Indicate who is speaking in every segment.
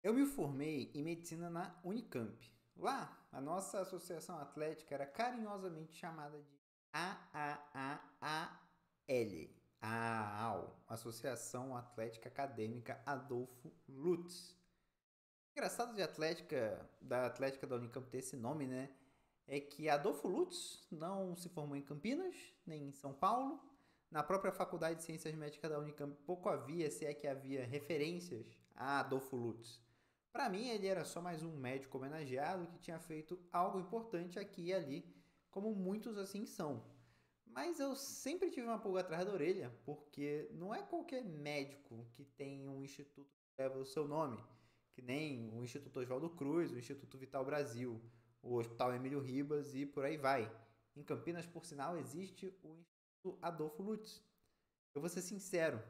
Speaker 1: Eu me formei em medicina na Unicamp. Lá, a nossa associação atlética era carinhosamente chamada de AAAAL, AAAL, Associação Atlética Acadêmica Adolfo Lutz. O engraçado da Atlética da Unicamp ter esse nome, né? É que Adolfo Lutz não se formou em Campinas, nem em São Paulo. Na própria Faculdade de Ciências Médicas da Unicamp pouco havia, se é que havia referências a Adolfo Lutz. Para mim, ele era só mais um médico homenageado que tinha feito algo importante aqui e ali, como muitos assim são. Mas eu sempre tive uma pulga atrás da orelha, porque não é qualquer médico que tem um instituto que leva o seu nome, que nem o Instituto Oswaldo Cruz, o Instituto Vital Brasil, o Hospital Emílio Ribas e por aí vai. Em Campinas, por sinal, existe o Instituto Adolfo Lutz. Eu vou ser sincero,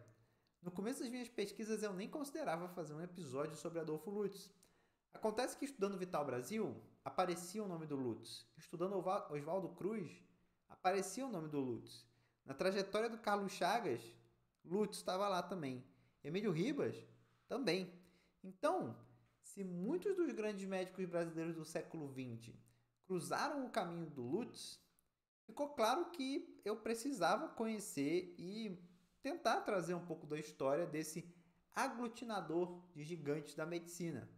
Speaker 1: no começo das minhas pesquisas eu nem considerava fazer um episódio sobre Adolfo Lutz. Acontece que estudando Vital Brasil, aparecia o nome do Lutz. Estudando Oswaldo Cruz, aparecia o nome do Lutz. Na trajetória do Carlos Chagas, Lutz estava lá também. Emílio Ribas, também. Então, se muitos dos grandes médicos brasileiros do século XX cruzaram o caminho do Lutz, ficou claro que eu precisava conhecer e tentar trazer um pouco da história desse aglutinador de gigantes da medicina.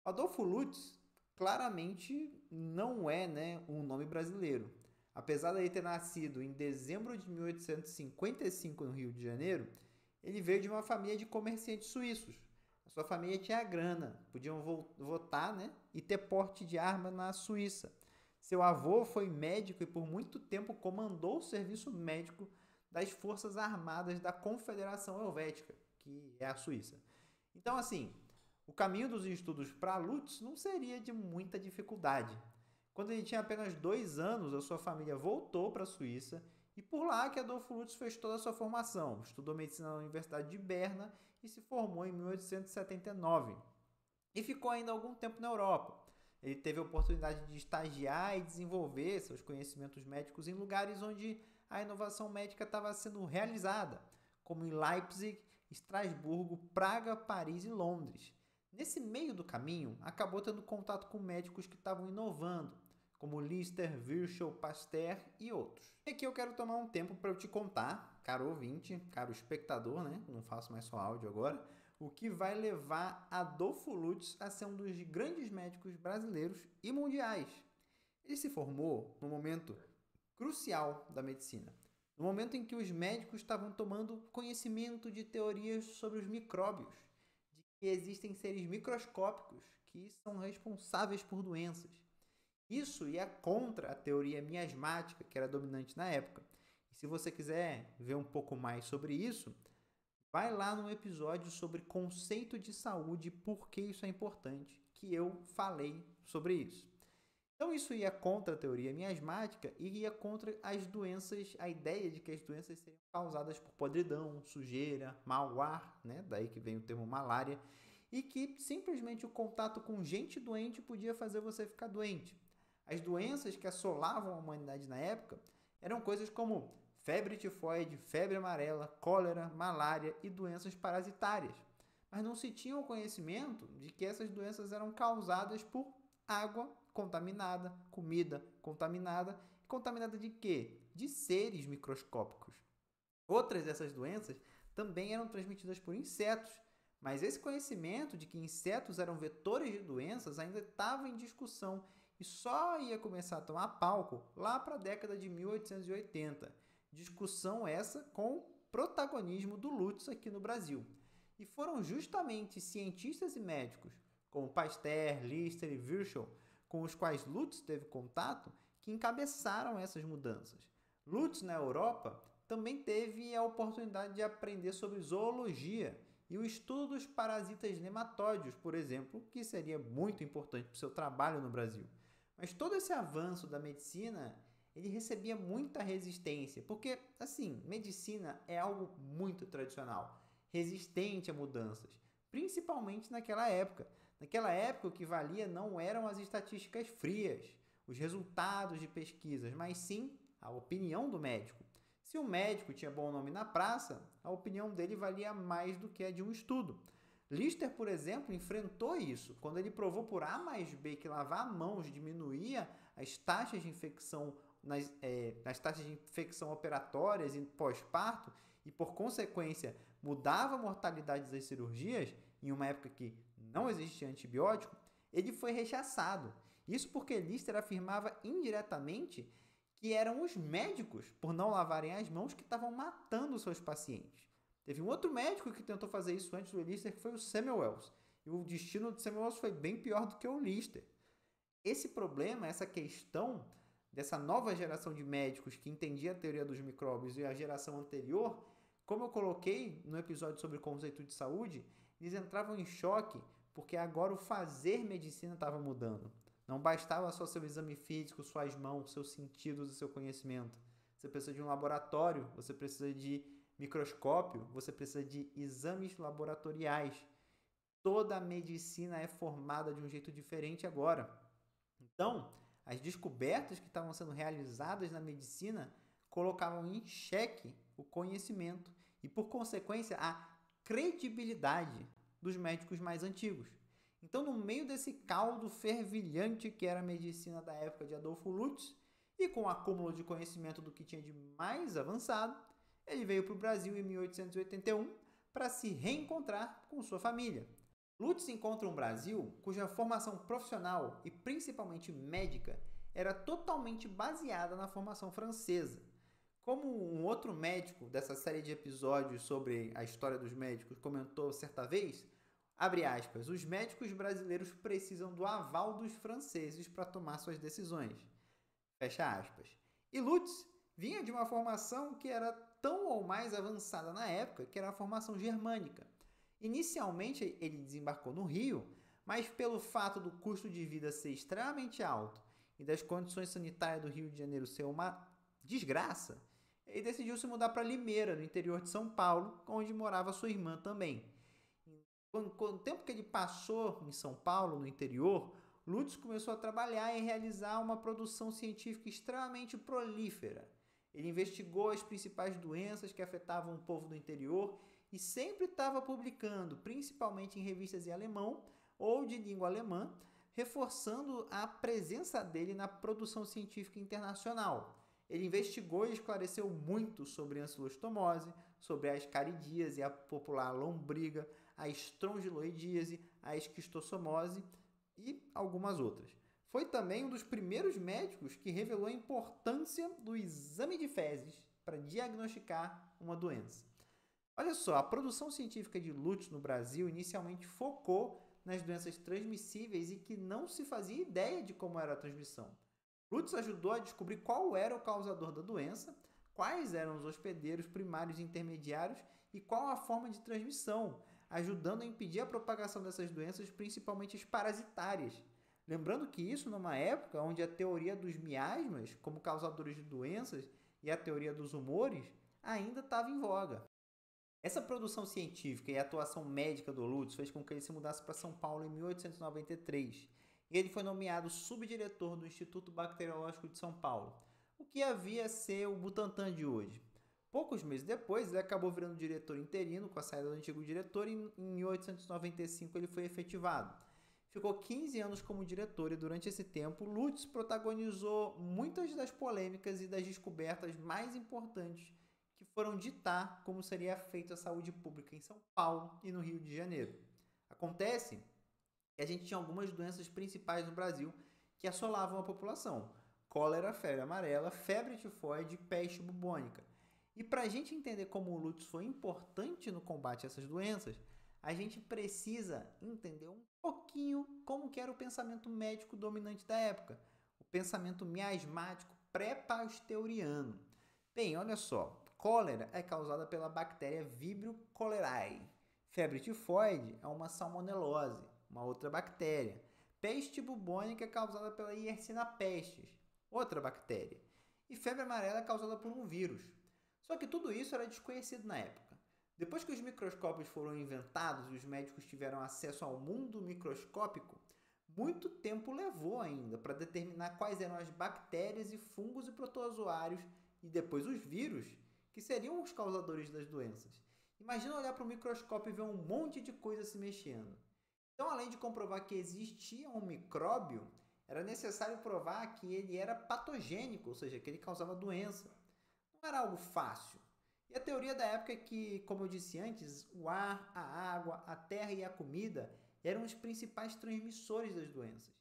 Speaker 1: Adolfo Lutz claramente não é, um nome brasileiro. Apesar de ele ter nascido em dezembro de 1855 no Rio de Janeiro, ele veio de uma família de comerciantes suíços. A sua família tinha grana, podiam votar, e ter porte de arma na Suíça. Seu avô foi médico e por muito tempo comandou o serviço médico das Forças Armadas da Confederação Helvética, que é a Suíça. Então, assim, o caminho dos estudos para Lutz não seria de muita dificuldade. Quando ele tinha apenas 2 anos, a sua família voltou para a Suíça e por lá que Adolfo Lutz fez toda a sua formação. Estudou medicina na Universidade de Berna e se formou em 1879. E ficou ainda algum tempo na Europa. Ele teve a oportunidade de estagiar e desenvolver seus conhecimentos médicos em lugares onde a inovação médica estava sendo realizada, como em Leipzig, Estrasburgo, Praga, Paris e Londres. Nesse meio do caminho, acabou tendo contato com médicos que estavam inovando, como Lister, Virchow, Pasteur e outros. E aqui eu quero tomar um tempo para eu te contar, caro ouvinte, caro espectador, não faço mais só áudio agora, o que vai levar Adolfo Lutz a ser um dos grandes médicos brasileiros e mundiais. Ele se formou no momento crucial da medicina, no momento em que os médicos estavam tomando conhecimento de teorias sobre os micróbios, de que existem seres microscópicos que são responsáveis por doenças. Isso ia contra a teoria miasmática, que era dominante na época. E se você quiser ver um pouco mais sobre isso, vai lá no episódio sobre conceito de saúde e por que isso é importante, que eu falei sobre isso. Então isso ia contra a teoria miasmática e ia contra as doenças, a ideia de que as doenças seriam causadas por podridão, sujeira, mau ar, daí que vem o termo malária, e que simplesmente o contato com gente doente podia fazer você ficar doente. As doenças que assolavam a humanidade na época eram coisas como febre tifoide, febre amarela, cólera, malária e doenças parasitárias. Mas não se tinha o conhecimento de que essas doenças eram causadas por água contaminada, comida contaminada. E contaminada de quê? De seres microscópicos. Outras dessas doenças também eram transmitidas por insetos, mas esse conhecimento de que insetos eram vetores de doenças ainda estava em discussão e só ia começar a tomar palco lá para a década de 1880. Discussão essa com protagonismo do Lutz aqui no Brasil. E foram justamente cientistas e médicos, como Pasteur, Lister e Virchow, com os quais Lutz teve contato, que encabeçaram essas mudanças. Lutz, na Europa, também teve a oportunidade de aprender sobre zoologia e o estudo dos parasitas nematóides, por exemplo, que seria muito importante para o seu trabalho no Brasil. Mas todo esse avanço da medicina, ele recebia muita resistência, porque, medicina é algo muito tradicional, resistente a mudanças, principalmente naquela época. Naquela época, o que valia não eram as estatísticas frias, os resultados de pesquisas, mas sim a opinião do médico. Se o médico tinha bom nome na praça, a opinião dele valia mais do que a de um estudo. Lister, por exemplo, enfrentou isso quando ele provou por A mais B que lavar mãos diminuía as taxas de infecção nas taxas de infecção operatórias e pós-parto e, por consequência, mudava a mortalidade das cirurgias em uma época que não existia antibiótico. Ele foi rechaçado. Isso porque Lister afirmava indiretamente que eram os médicos, por não lavarem as mãos, que estavam matando seus pacientes. Teve um outro médico que tentou fazer isso antes do Lister, que foi o Samuel Wells. E o destino do Samuel Wells foi bem pior do que o Lister. Esse problema, essa questão dessa nova geração de médicos que entendia a teoria dos micróbios e a geração anterior, como eu coloquei no episódio sobre o conceito de saúde, eles entravam em choque porque agora o fazer medicina estava mudando. Não bastava só seu exame físico, suas mãos, seus sentidos e seu conhecimento. Você precisa de um laboratório, você precisa de microscópio, você precisa de exames laboratoriais. Toda a medicina é formada de um jeito diferente agora. Então, as descobertas que estavam sendo realizadas na medicina colocavam em xeque o conhecimento e, por consequência, a credibilidade dos médicos mais antigos. Então, no meio desse caldo fervilhante que era a medicina da época de Adolfo Lutz, e com o acúmulo de conhecimento do que tinha de mais avançado, ele veio para o Brasil em 1881 para se reencontrar com sua família. Lutz encontra um Brasil cuja formação profissional e principalmente médica era totalmente baseada na formação francesa. Como um outro médico dessa série de episódios sobre a história dos médicos comentou certa vez, abre aspas, os médicos brasileiros precisam do aval dos franceses para tomar suas decisões. Fecha aspas. E Lutz vinha de uma formação que era tão ou mais avançada na época, que era a formação germânica. Inicialmente ele desembarcou no Rio, mas pelo fato do custo de vida ser extremamente alto e das condições sanitárias do Rio de Janeiro ser uma desgraça, ele decidiu se mudar para Limeira, no interior de São Paulo, onde morava sua irmã também. Com o tempo que ele passou em São Paulo, no interior, Lutz começou a trabalhar e realizar uma produção científica extremamente prolífera. Ele investigou as principais doenças que afetavam o povo do interior e sempre estava publicando, principalmente em revistas em alemão ou de língua alemã, reforçando a presença dele na produção científica internacional. Ele investigou e esclareceu muito sobre a ancilostomose, sobre a ascaridíase, a popular lombriga, a estrongiloidíase, a esquistossomose e algumas outras. Foi também um dos primeiros médicos que revelou a importância do exame de fezes para diagnosticar uma doença. Olha só, a produção científica de Lutz no Brasil inicialmente focou nas doenças transmissíveis e que não se fazia ideia de como era a transmissão. Lutz ajudou a descobrir qual era o causador da doença, quais eram os hospedeiros primários e intermediários e qual a forma de transmissão, ajudando a impedir a propagação dessas doenças, principalmente as parasitárias. Lembrando que isso numa época onde a teoria dos miasmas como causadores de doenças e a teoria dos humores ainda estava em voga. Essa produção científica e a atuação médica do Lutz fez com que ele se mudasse para São Paulo em 1893. E ele foi nomeado subdiretor do Instituto Bacteriológico de São Paulo, o que havia a ser o Butantan de hoje. Poucos meses depois, ele acabou virando diretor interino com a saída do antigo diretor e em 1895 ele foi efetivado. Ficou 15 anos como diretor e durante esse tempo, Lutz protagonizou muitas das polêmicas e das descobertas mais importantes que foram ditar como seria feita a saúde pública em São Paulo e no Rio de Janeiro. Acontece que a gente tinha algumas doenças principais no Brasil que assolavam a população: cólera, febre amarela, febre tifoide e peste bubônica. E para a gente entender como o Lutz foi importante no combate a essas doenças, a gente precisa entender um pouquinho como que era o pensamento médico dominante da época, o pensamento miasmático pré-pasteuriano. Bem, olha só, cólera é causada pela bactéria Vibrio cholerae. Febre tifoide é uma salmonelose, uma outra bactéria. Peste bubônica é causada pela Yersinia pestis, outra bactéria. E febre amarela é causada por um vírus. Só que tudo isso era desconhecido na época. Depois que os microscópios foram inventados e os médicos tiveram acesso ao mundo microscópico, muito tempo levou ainda para determinar quais eram as bactérias e fungos e protozoários e depois os vírus que seriam os causadores das doenças. Imagina olhar para o microscópio e ver um monte de coisa se mexendo. Então, além de comprovar que existia um micróbio, era necessário provar que ele era patogênico, ou seja, que ele causava doença. Não era algo fácil. E a teoria da época é que, como eu disse antes, o ar, a água, a terra e a comida eram os principais transmissores das doenças.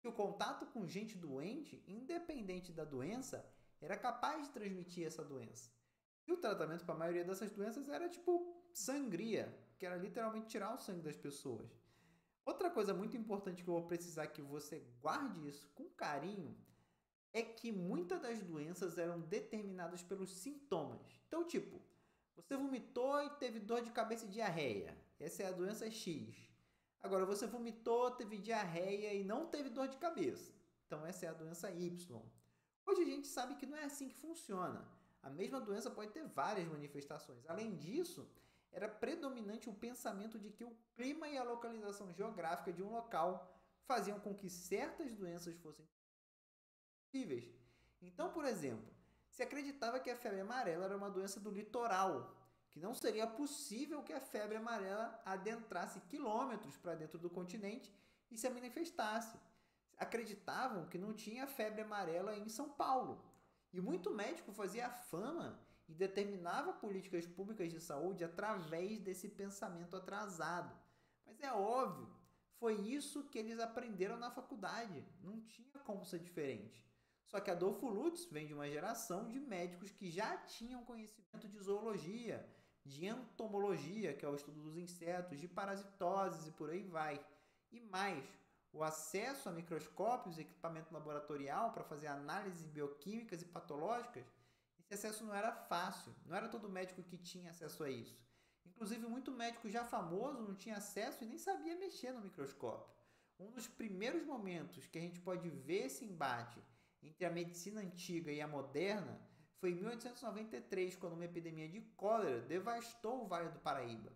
Speaker 1: E o contato com gente doente, independente da doença, era capaz de transmitir essa doença. E o tratamento para a maioria dessas doenças era tipo sangria, que era literalmente tirar o sangue das pessoas. Outra coisa muito importante que eu vou precisar que você guarde isso com carinho é que muitas das doenças eram determinadas pelos sintomas. Então, tipo, você vomitou e teve dor de cabeça e diarreia. Essa é a doença X. Agora, você vomitou, teve diarreia e não teve dor de cabeça. Então, essa é a doença Y. Hoje a gente sabe que não é assim que funciona. A mesma doença pode ter várias manifestações. Além disso, era predominante o pensamento de que o clima e a localização geográfica de um local faziam com que certas doenças fossem possíveis. Então, por exemplo, se acreditava que a febre amarela era uma doença do litoral, que não seria possível que a febre amarela adentrasse quilômetros para dentro do continente e se manifestasse. Acreditavam que não tinha febre amarela em São Paulo. E muito médico fazia fama e determinava políticas públicas de saúde através desse pensamento atrasado. Mas é óbvio, foi isso que eles aprenderam na faculdade. Não tinha como ser diferente. Só que Adolfo Lutz vem de uma geração de médicos que já tinham conhecimento de zoologia, de entomologia, que é o estudo dos insetos, de parasitoses e por aí vai. E mais, o acesso a microscópios e equipamento laboratorial para fazer análises bioquímicas e patológicas, esse acesso não era fácil, não era todo médico que tinha acesso a isso. Inclusive, muito médico já famoso não tinha acesso e nem sabia mexer no microscópio. Um dos primeiros momentos que a gente pode ver esse embate entre a medicina antiga e a moderna foi em 1893, quando uma epidemia de cólera devastou o Vale do Paraíba.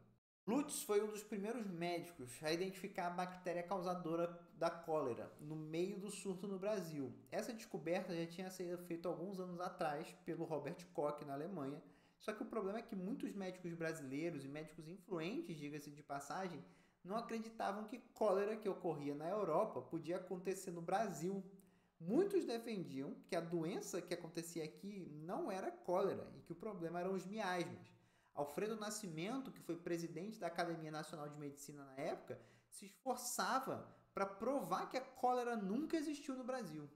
Speaker 1: Lutz foi um dos primeiros médicos a identificar a bactéria causadora da cólera no meio do surto no Brasil. Essa descoberta já tinha sido feita alguns anos atrás pelo Robert Koch na Alemanha, só que o problema é que muitos médicos brasileiros e médicos influentes, diga-se de passagem, não acreditavam que cólera que ocorria na Europa podia acontecer no Brasil. Muitos defendiam que a doença que acontecia aqui não era cólera e que o problema eram os miasmas. Alfredo Nascimento, que foi presidente da Academia Nacional de Medicina na época, se esforçava para provar que a cólera nunca existiu no Brasil.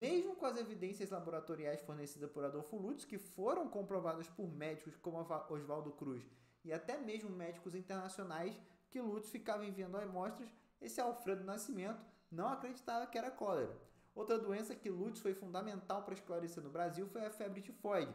Speaker 1: Mesmo com as evidências laboratoriais fornecidas por Adolfo Lutz, que foram comprovadas por médicos como Oswaldo Cruz e até mesmo médicos internacionais que Lutz ficava enviando amostras, esse Alfredo Nascimento não acreditava que era cólera. Outra doença que Lutz foi fundamental para esclarecer no Brasil foi a febre tifoide.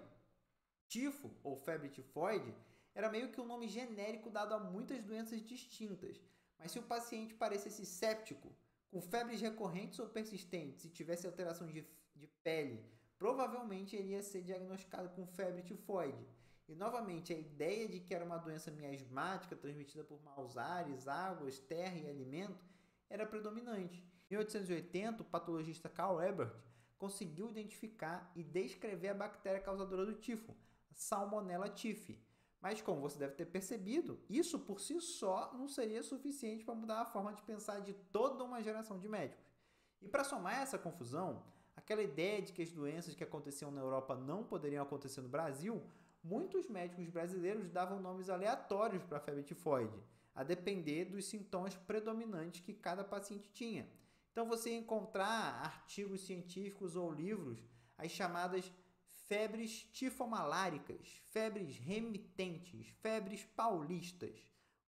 Speaker 1: Tifo, ou febre tifoide, era meio que um nome genérico dado a muitas doenças distintas, mas se o paciente parecesse séptico, com febres recorrentes ou persistentes e tivesse alteração de pele, provavelmente ele ia ser diagnosticado com febre tifoide. E novamente, a ideia de que era uma doença miasmática transmitida por maus ares, águas, terra e alimento era predominante. Em 1880, o patologista Carl Ebert conseguiu identificar e descrever a bactéria causadora do tifo, a Salmonella typhi. Mas, como você deve ter percebido, isso por si só não seria suficiente para mudar a forma de pensar de toda uma geração de médicos. E para somar essa confusão, aquela ideia de que as doenças que aconteciam na Europa não poderiam acontecer no Brasil, muitos médicos brasileiros davam nomes aleatórios para a febre tifoide, a depender dos sintomas predominantes que cada paciente tinha. Então você encontrar artigos científicos ou livros, as chamadas febres tifomaláricas, febres remitentes, febres paulistas.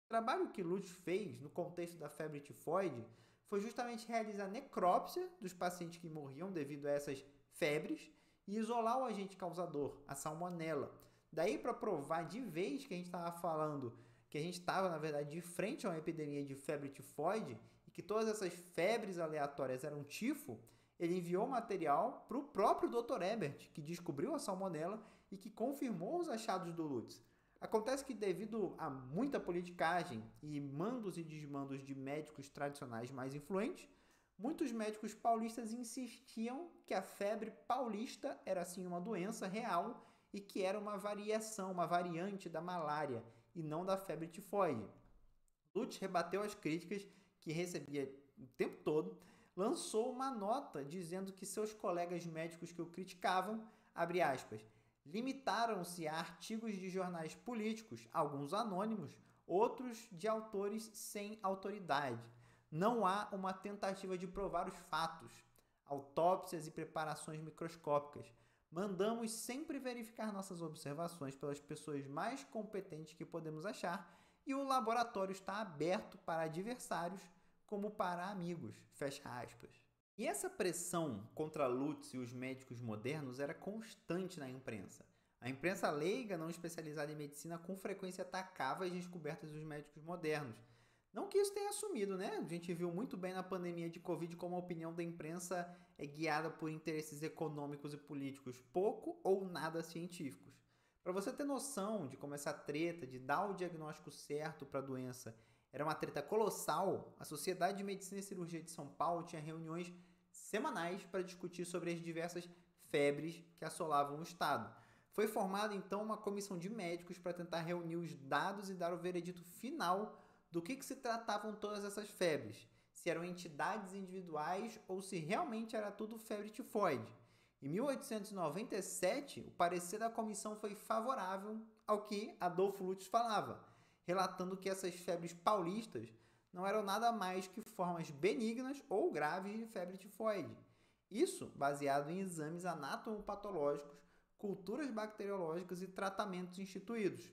Speaker 1: O trabalho que Lutz fez no contexto da febre tifoide foi justamente realizar necrópsia dos pacientes que morriam devido a essas febres e isolar o agente causador, a salmonela. Daí para provar de vez que a gente estava falando, que a gente estava, na verdade, de frente a uma epidemia de febre tifoide e que todas essas febres aleatórias eram tifo, ele enviou material para o próprio Dr. Ebert, que descobriu a salmonela e que confirmou os achados do Lutz. Acontece que, devido a muita politicagem e mandos e desmandos de médicos tradicionais mais influentes, muitos médicos paulistas insistiam que a febre paulista era sim uma doença real e que era uma variação, uma variante da malária e não da febre tifoide. Lutz rebateu as críticas que recebia o tempo todo, lançou uma nota dizendo que seus colegas médicos que o criticavam, abre aspas, limitaram-se a artigos de jornais políticos, alguns anônimos, outros de autores sem autoridade. Não há uma tentativa de provar os fatos, autópsias e preparações microscópicas. Mandamos sempre verificar nossas observações pelas pessoas mais competentes que podemos achar e o laboratório está aberto para adversários como para amigos, fecha aspas. E essa pressão contra Lutz e os médicos modernos era constante na imprensa. A imprensa leiga, não especializada em medicina, com frequência atacava as descobertas dos médicos modernos. Não que isso tenha sumido, né? A gente viu muito bem na pandemia de Covid como a opinião da imprensa é guiada por interesses econômicos e políticos pouco ou nada científicos. Para você ter noção de como essa treta de dar o diagnóstico certo para a doença era uma treta colossal, a Sociedade de Medicina e Cirurgia de São Paulo tinha reuniões semanais para discutir sobre as diversas febres que assolavam o estado. Foi formada então uma comissão de médicos para tentar reunir os dados e dar o veredito final do que se tratavam todas essas febres, se eram entidades individuais ou se realmente era tudo febre tifoide. Em 1897, o parecer da comissão foi favorável ao que Adolfo Lutz falava, relatando que essas febres paulistas não eram nada mais que formas benignas ou graves de febre tifoide. Isso baseado em exames anatomopatológicos, culturas bacteriológicas e tratamentos instituídos.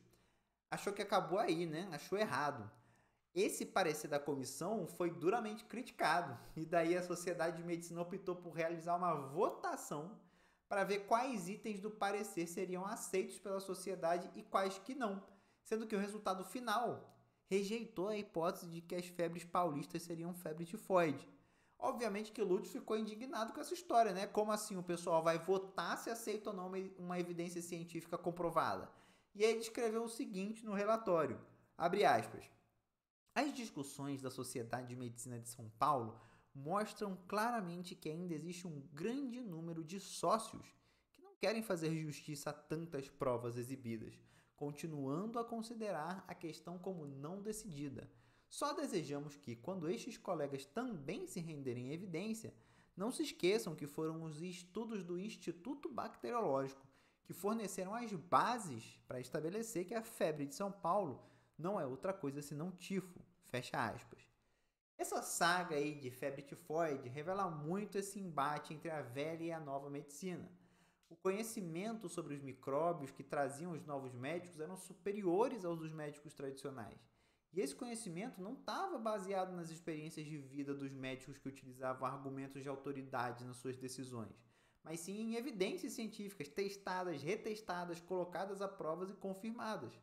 Speaker 1: Achou que acabou aí, né? Achou errado. Esse parecer da comissão foi duramente criticado, e daí a Sociedade de Medicina optou por realizar uma votação para ver quais itens do parecer seriam aceitos pela sociedade e quais que não, sendo que o resultado final rejeitou a hipótese de que as febres paulistas seriam febre tifoide. Obviamente que Lutz ficou indignado com essa história, né? Como assim o pessoal vai votar se aceita ou não uma evidência científica comprovada? E aí ele escreveu o seguinte no relatório, abre aspas, as discussões da Sociedade de Medicina de São Paulo mostram claramente que ainda existe um grande número de sócios que não querem fazer justiça a tantas provas exibidas, continuando a considerar a questão como não decidida. Só desejamos que, quando estes colegas também se renderem evidência, não se esqueçam que foram os estudos do Instituto Bacteriológico que forneceram as bases para estabelecer que a febre de São Paulo não é outra coisa senão tifo, fecha aspas. Essa saga aí de febre tifoide revela muito esse embate entre a velha e a nova medicina. O conhecimento sobre os micróbios que traziam os novos médicos eram superiores aos dos médicos tradicionais. E esse conhecimento não estava baseado nas experiências de vida dos médicos que utilizavam argumentos de autoridade nas suas decisões, mas sim em evidências científicas testadas, retestadas, colocadas a provas e confirmadas.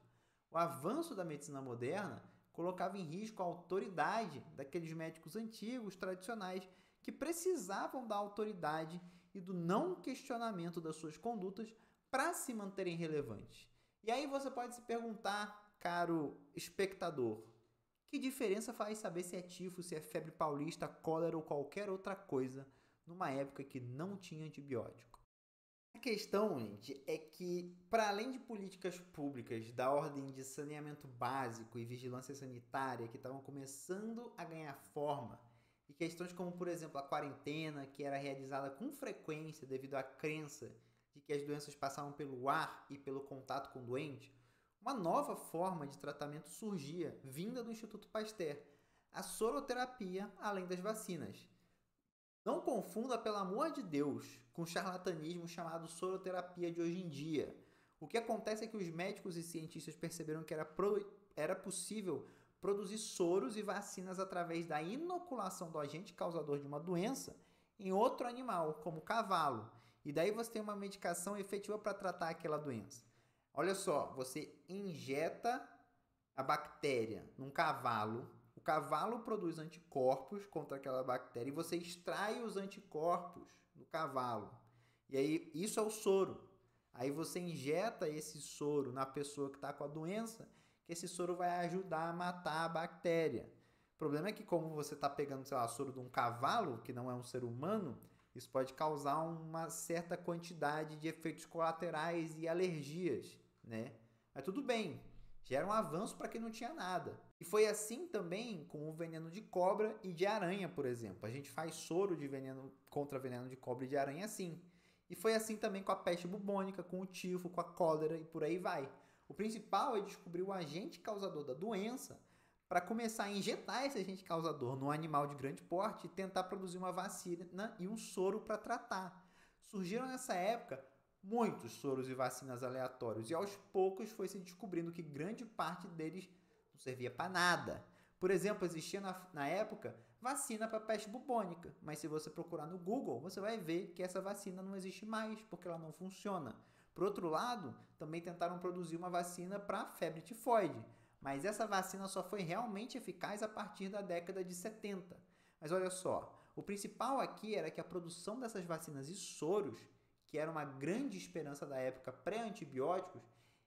Speaker 1: O avanço da medicina moderna colocava em risco a autoridade daqueles médicos antigos, tradicionais, que precisavam da autoridade e do não questionamento das suas condutas para se manterem relevantes. E aí você pode se perguntar, caro espectador, que diferença faz saber se é tifo, se é febre paulista, cólera ou qualquer outra coisa numa época que não tinha antibiótico? A questão, gente, é que, para além de políticas públicas da ordem de saneamento básico e vigilância sanitária que estavam começando a ganhar forma, e questões como, por exemplo, a quarentena, que era realizada com frequência devido à crença de que as doenças passavam pelo ar e pelo contato com o doente, uma nova forma de tratamento surgia, vinda do Instituto Pasteur, a soroterapia além das vacinas. Não confunda, pelo amor de Deus, com o charlatanismo chamado soroterapia de hoje em dia. O que acontece é que os médicos e cientistas perceberam que era possível produzir soros e vacinas através da inoculação do agente causador de uma doença em outro animal, como o cavalo. E daí você tem uma medicação efetiva para tratar aquela doença. Olha só, você injeta a bactéria num cavalo, o cavalo produz anticorpos contra aquela bactéria e você extrai os anticorpos do cavalo. E aí, isso é o soro. Aí você injeta esse soro na pessoa que está com a doença, que esse soro vai ajudar a matar a bactéria. O problema é que como você está pegando, sei lá, soro de um cavalo, que não é um ser humano, Isso pode causar uma certa quantidade de efeitos colaterais e alergias, né? Mas tudo bem, já era um avanço para quem não tinha nada. E foi assim também com o veneno de cobra e de aranha, por exemplo. A gente faz soro de veneno contra veneno de cobra e de aranha assim. E foi assim também com a peste bubônica, com o tifo, com a cólera e por aí vai. O principal é descobrir o agente causador da doença para começar a injetar esse agente causador no animal de grande porte e tentar produzir uma vacina e um soro para tratar. Surgiram nessa época muitos soros e vacinas aleatórios e aos poucos foi se descobrindo que grande parte deles não servia para nada. Por exemplo, existia na época vacina para peste bubônica, mas se você procurar no Google, você vai ver que essa vacina não existe mais, porque ela não funciona. Por outro lado, também tentaram produzir uma vacina para febre tifoide, mas essa vacina só foi realmente eficaz a partir da década de 70. Mas olha só, o principal aqui era que a produção dessas vacinas e soros, que era uma grande esperança da época pré-antibióticos,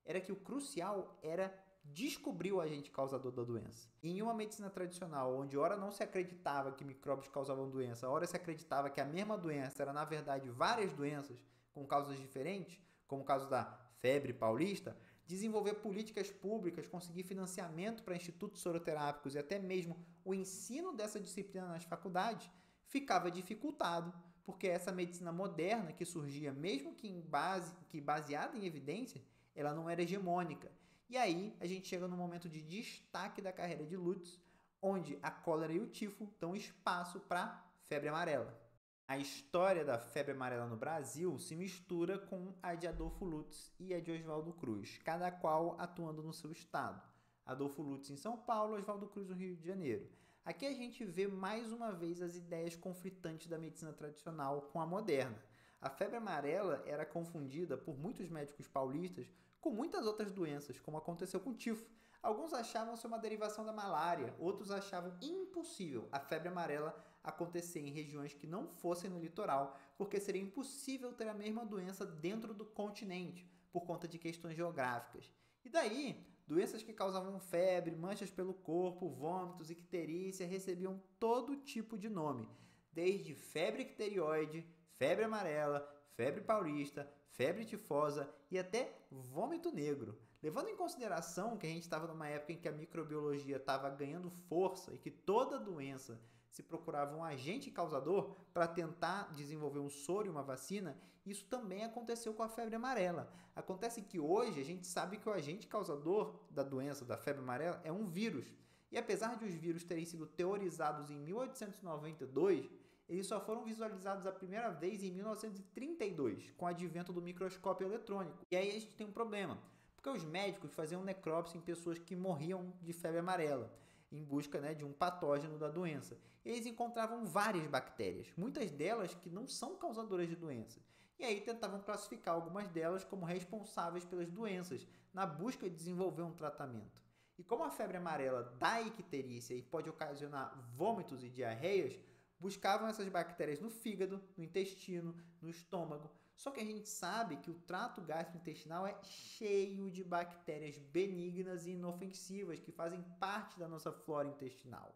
Speaker 1: era que o crucial era descobrir o agente causador da doença. E em uma medicina tradicional, onde ora não se acreditava que micróbios causavam doença, ora se acreditava que a mesma doença era, na verdade, várias doenças com causas diferentes, como o caso da febre paulista, desenvolver políticas públicas, conseguir financiamento para institutos soroterápicos e até mesmo o ensino dessa disciplina nas faculdades ficava dificultado, porque essa medicina moderna que surgia, mesmo que baseada em evidência, ela não era hegemônica. E aí a gente chega no momento de destaque da carreira de Lutz, onde a cólera e o tifo dão espaço para febre amarela. A história da febre amarela no Brasil se mistura com a de Adolfo Lutz e a de Oswaldo Cruz, cada qual atuando no seu estado. Adolfo Lutz em São Paulo, Oswaldo Cruz no Rio de Janeiro. Aqui a gente vê mais uma vez as ideias conflitantes da medicina tradicional com a moderna. A febre amarela era confundida por muitos médicos paulistas com muitas outras doenças, como aconteceu com o tifo. Alguns achavam ser uma derivação da malária, outros achavam impossível a febre amarela acontecer em regiões que não fossem no litoral, porque seria impossível ter a mesma doença dentro do continente, por conta de questões geográficas. E daí, doenças que causavam febre, manchas pelo corpo, vômitos, icterícia, recebiam todo tipo de nome, desde febre icterioide, febre amarela, febre paulista, febre tifosa e até vômito negro. Levando em consideração que a gente estava numa época em que a microbiologia estava ganhando força e que toda doença se procurava um agente causador para tentar desenvolver um soro e uma vacina, isso também aconteceu com a febre amarela. Acontece que hoje a gente sabe que o agente causador da doença, da febre amarela, é um vírus. E apesar de os vírus terem sido teorizados em 1892, eles só foram visualizados a primeira vez em 1932, com o advento do microscópio eletrônico. E aí a gente tem um problema, porque os médicos faziam necrópsia em pessoas que morriam de febre amarela, em busca de um patógeno da doença. Eles encontravam várias bactérias, muitas delas que não são causadoras de doença. E aí tentavam classificar algumas delas como responsáveis pelas doenças, na busca de desenvolver um tratamento. E como a febre amarela dá icterícia e pode ocasionar vômitos e diarreias, buscavam essas bactérias no fígado, no intestino, no estômago. Só que a gente sabe que o trato gastrointestinal é cheio de bactérias benignas e inofensivas que fazem parte da nossa flora intestinal.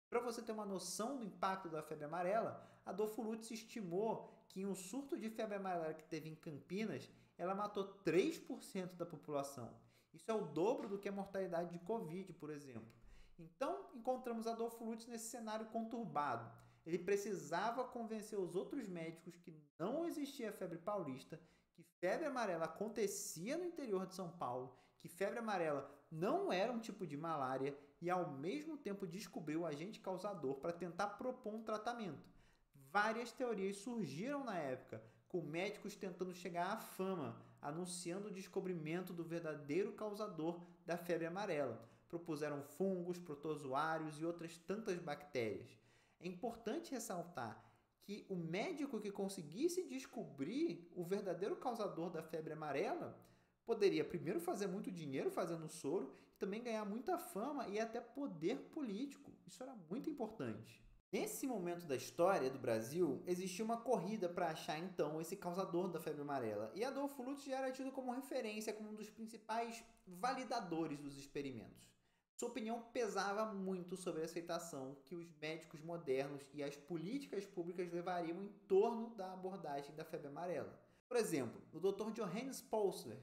Speaker 1: Para você ter uma noção do impacto da febre amarela, Adolfo Lutz estimou que em um surto de febre amarela que teve em Campinas, ela matou 3% da população. Isso é o dobro do que a mortalidade de Covid, por exemplo. Então, encontramos Adolfo Lutz nesse cenário conturbado. Ele precisava convencer os outros médicos que não existia febre paulista, que febre amarela acontecia no interior de São Paulo, que febre amarela não era um tipo de malária e ao mesmo tempo descobriu o agente causador para tentar propor um tratamento. Várias teorias surgiram na época, com médicos tentando chegar à fama, anunciando o descobrimento do verdadeiro causador da febre amarela. Propuseram fungos, protozoários e outras tantas bactérias. É importante ressaltar que o médico que conseguisse descobrir o verdadeiro causador da febre amarela poderia primeiro fazer muito dinheiro fazendo soro e também ganhar muita fama e até poder político. Isso era muito importante. Nesse momento da história do Brasil, existia uma corrida para achar então esse causador da febre amarela. E Adolfo Lutz já era tido como referência, como um dos principais validadores dos experimentos. Sua opinião pesava muito sobre a aceitação que os médicos modernos e as políticas públicas levariam em torno da abordagem da febre amarela. Por exemplo, o Dr. Johannes Pölzler,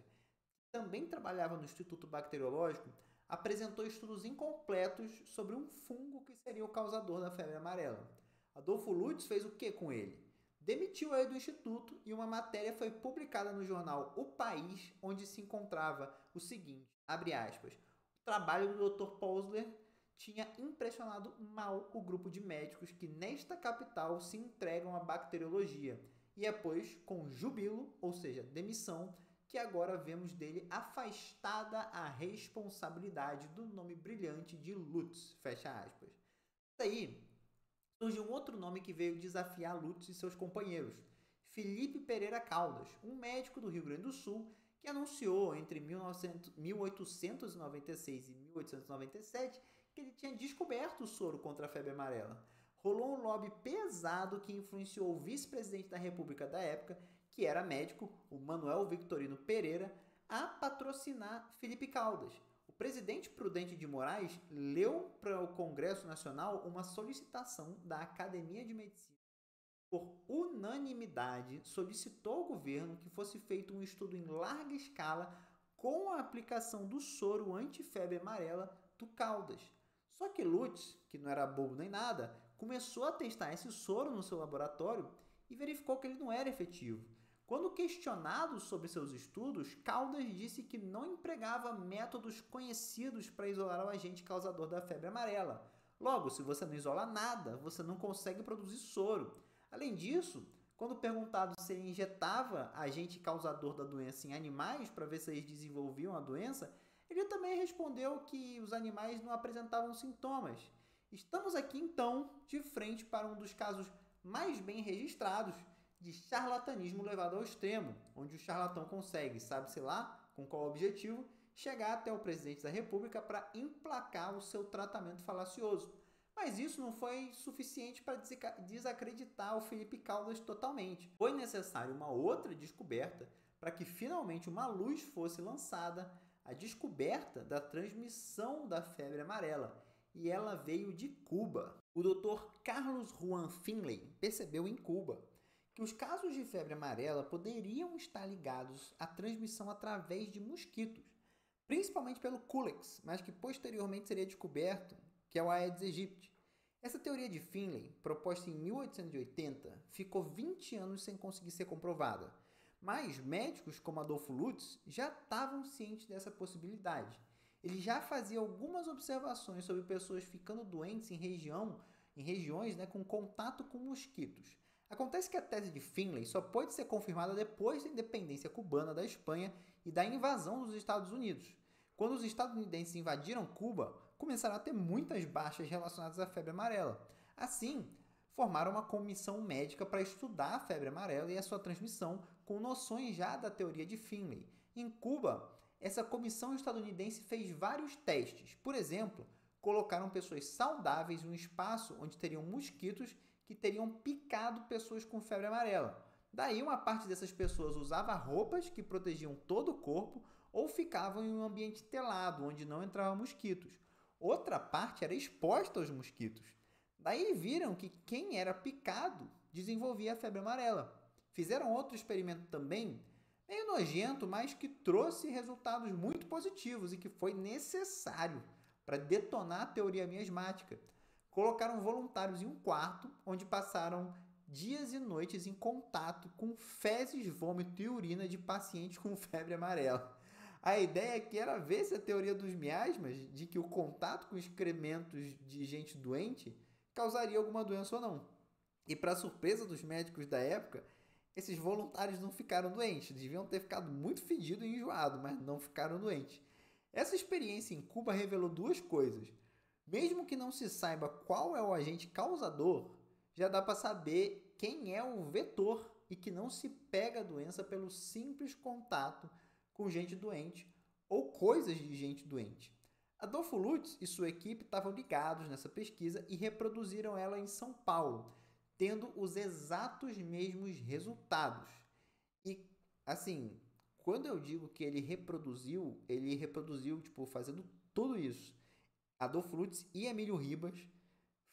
Speaker 1: que também trabalhava no Instituto Bacteriológico, apresentou estudos incompletos sobre um fungo que seria o causador da febre amarela. Adolfo Lutz fez o que com ele? Demitiu ele do instituto e uma matéria foi publicada no jornal O País, onde se encontrava o seguinte, abre aspas, o trabalho do Dr. Pölzler tinha impressionado mal o grupo de médicos que nesta capital se entregam à bacteriologia, e é pois com jubilo, ou seja, demissão, que agora vemos dele afastada a responsabilidade do nome brilhante de Lutz, fecha aspas. Daí surgiu um outro nome que veio desafiar Lutz e seus companheiros, Felipe Pereira Caldas, um médico do Rio Grande do Sul que anunciou entre 1896 e 1897 que ele tinha descoberto o soro contra a febre amarela. Rolou um lobby pesado que influenciou o vice-presidente da República da época, que era médico, o Manuel Victorino Pereira, a patrocinar Felipe Caldas. O presidente Prudente de Moraes leu para o Congresso Nacional uma solicitação da Academia de Medicina. Por unanimidade, solicitou ao governo que fosse feito um estudo em larga escala com a aplicação do soro antifebre amarela do Caldas. Só que Lutz, que não era bobo nem nada, começou a testar esse soro no seu laboratório e verificou que ele não era efetivo. Quando questionado sobre seus estudos, Caldas disse que não empregava métodos conhecidos para isolar o agente causador da febre amarela. Logo, se você não isola nada, você não consegue produzir soro. Além disso, quando perguntado se ele injetava agente causador da doença em animais para ver se eles desenvolviam a doença, ele também respondeu que os animais não apresentavam sintomas. Estamos aqui, então, de frente para um dos casos mais bem registrados de charlatanismo levado ao extremo, onde o charlatão consegue, sabe-se lá, com qual objetivo, chegar até o presidente da República para emplacar o seu tratamento falacioso. Mas isso não foi suficiente para desacreditar o Felipe Caldas totalmente. Foi necessário uma outra descoberta para que finalmente uma luz fosse lançada, a descoberta da transmissão da febre amarela, e ela veio de Cuba. O Dr. Carlos Juan Finlay percebeu em Cuba que os casos de febre amarela poderiam estar ligados à transmissão através de mosquitos, principalmente pelo Culex, mas que posteriormente seria descoberto que é o Aedes aegypti. Essa teoria de Finlay, proposta em 1880, ficou 20 anos sem conseguir ser comprovada, mas médicos como Adolfo Lutz já estavam cientes dessa possibilidade. Ele já fazia algumas observações sobre pessoas ficando doentes em regiões com contato com mosquitos. Acontece que a tese de Finlay só pôde ser confirmada depois da independência cubana da Espanha e da invasão dos Estados Unidos. Quando os estadunidenses invadiram Cuba, começaram a ter muitas baixas relacionadas à febre amarela. Assim, formaram uma comissão médica para estudar a febre amarela e a sua transmissão, com noções já da teoria de Finlay. Em Cuba, essa comissão estadunidense fez vários testes. Por exemplo, colocaram pessoas saudáveis em um espaço onde teriam mosquitos que teriam picado pessoas com febre amarela. Daí, uma parte dessas pessoas usava roupas que protegiam todo o corpo ou ficavam em um ambiente telado, onde não entravam mosquitos. Outra parte era exposta aos mosquitos. Daí viram que quem era picado desenvolvia a febre amarela. Fizeram outro experimento também, meio nojento, mas que trouxe resultados muito positivos e que foi necessário para detonar a teoria miasmática. Colocaram voluntários em um quarto, onde passaram dias e noites em contato com fezes, vômito e urina de pacientes com febre amarela. A ideia aqui era ver se a teoria dos miasmas, de que o contato com excrementos de gente doente causaria alguma doença ou não. E para surpresa dos médicos da época, esses voluntários não ficaram doentes. Deviam ter ficado muito fedidos e enjoados, mas não ficaram doentes. Essa experiência em Cuba revelou duas coisas. Mesmo que não se saiba qual é o agente causador, já dá para saber quem é o vetor e que não se pega a doença pelo simples contato com gente doente ou coisas de gente doente. Adolfo Lutz e sua equipe estavam ligados nessa pesquisa e reproduziram ela em São Paulo, tendo os exatos mesmos resultados. E, assim, quando eu digo que ele reproduziu, fazendo tudo isso. Adolfo Lutz e Emílio Ribas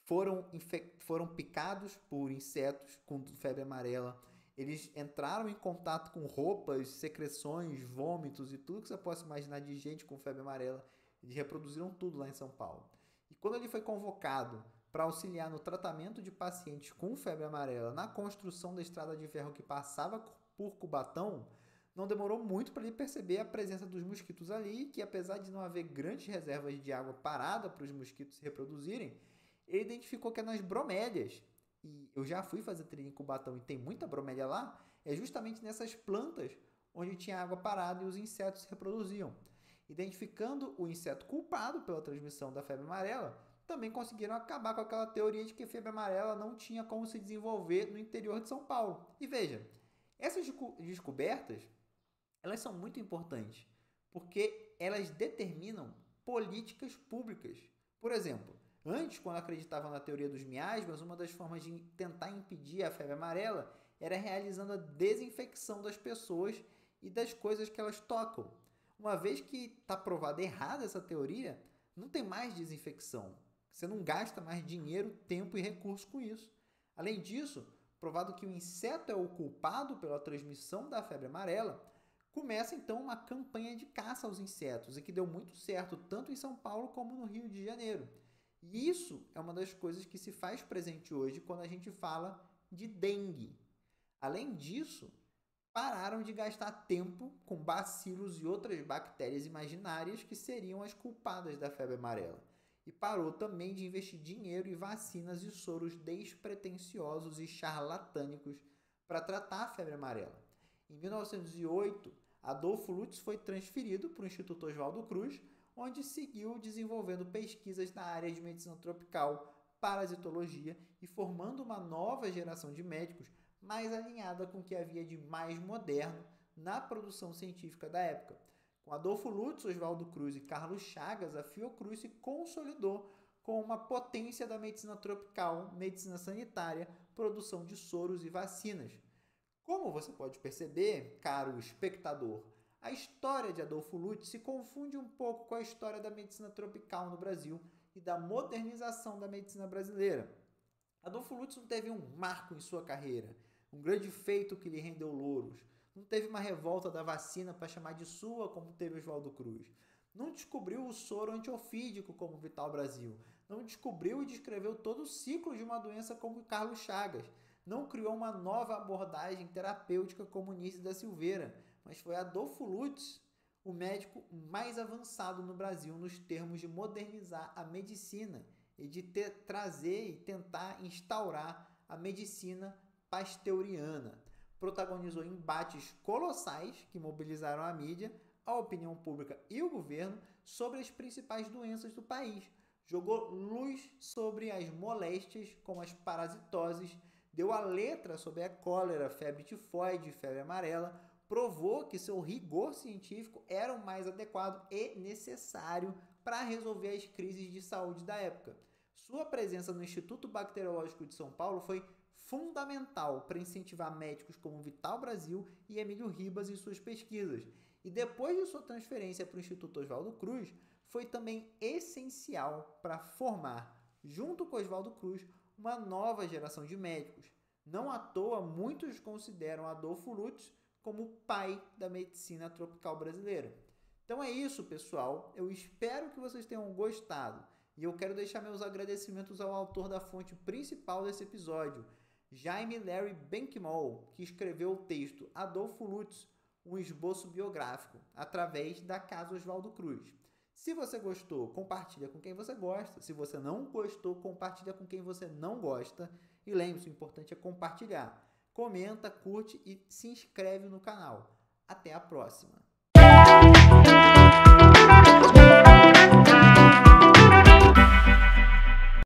Speaker 1: foram picados por insetos com febre amarela. Eles entraram em contato com roupas, secreções, vômitos e tudo que você possa imaginar de gente com febre amarela. Eles reproduziram tudo lá em São Paulo. E quando ele foi convocado para auxiliar no tratamento de pacientes com febre amarela na construção da estrada de ferro que passava por Cubatão, não demorou muito para ele perceber a presença dos mosquitos ali, que apesar de não haver grandes reservas de água parada para os mosquitos se reproduzirem, ele identificou que é nas bromélias. E eu já fui fazer trilha em Cubatão e tem muita bromélia lá, é justamente nessas plantas onde tinha água parada e os insetos se reproduziam. Identificando o inseto culpado pela transmissão da febre amarela, também conseguiram acabar com aquela teoria de que a febre amarela não tinha como se desenvolver no interior de São Paulo. E veja, essas descobertas, elas são muito importantes, porque elas determinam políticas públicas. Por exemplo, antes, quando acreditavam na teoria dos miasmas, uma das formas de tentar impedir a febre amarela era realizando a desinfecção das pessoas e das coisas que elas tocam. Uma vez que está provada errada essa teoria, não tem mais desinfecção. Você não gasta mais dinheiro, tempo e recursos com isso. Além disso, provado que o inseto é o culpado pela transmissão da febre amarela, começa então uma campanha de caça aos insetos e que deu muito certo tanto em São Paulo como no Rio de Janeiro. E isso é uma das coisas que se faz presente hoje quando a gente fala de dengue. Além disso, pararam de gastar tempo com bacilos e outras bactérias imaginárias que seriam as culpadas da febre amarela. E parou também de investir dinheiro em vacinas e soros despretensiosos e charlatânicos para tratar a febre amarela. Em 1908, Adolfo Lutz foi transferido para o Instituto Oswaldo Cruz, onde seguiu desenvolvendo pesquisas na área de medicina tropical, parasitologia e formando uma nova geração de médicos mais alinhada com o que havia de mais moderno na produção científica da época. Com Adolfo Lutz, Oswaldo Cruz e Carlos Chagas, a Fiocruz se consolidou como uma potência da medicina tropical, medicina sanitária, produção de soros e vacinas. Como você pode perceber, caro espectador, a história de Adolfo Lutz se confunde um pouco com a história da medicina tropical no Brasil e da modernização da medicina brasileira. Adolfo Lutz não teve um marco em sua carreira, um grande feito que lhe rendeu louros. Não teve uma revolta da vacina para chamar de sua, como teve Oswaldo Cruz. Não descobriu o soro antiofídico, como Vital Brasil. Não descobriu e descreveu todo o ciclo de uma doença, como Carlos Chagas. Não criou uma nova abordagem terapêutica, como Nício da Silveira. Mas foi Adolfo Lutz, o médico mais avançado no Brasil nos termos de modernizar a medicina e de trazer e tentar instaurar a medicina pasteuriana. Protagonizou embates colossais que mobilizaram a mídia, a opinião pública e o governo sobre as principais doenças do país. Jogou luz sobre as moléstias, como as parasitoses, deu a letra sobre a cólera, febre tifoide e febre amarela, provou que seu rigor científico era o mais adequado e necessário para resolver as crises de saúde da época. Sua presença no Instituto Bacteriológico de São Paulo foi fundamental para incentivar médicos como Vital Brasil e Emílio Ribas em suas pesquisas. E depois de sua transferência para o Instituto Oswaldo Cruz, foi também essencial para formar, junto com Oswaldo Cruz, uma nova geração de médicos. Não à toa, muitos consideram Adolfo Lutz como o pai da medicina tropical brasileira. Então é isso, pessoal. Eu espero que vocês tenham gostado. E eu quero deixar meus agradecimentos ao autor da fonte principal desse episódio, Jaime Larry Benchimol, que escreveu o texto Adolfo Lutz, um esboço biográfico, através da Casa Oswaldo Cruz. Se você gostou, compartilha com quem você gosta. Se você não gostou, compartilha com quem você não gosta. E lembre-se, o importante é compartilhar. Comenta, curte e se inscreve no canal. Até a próxima!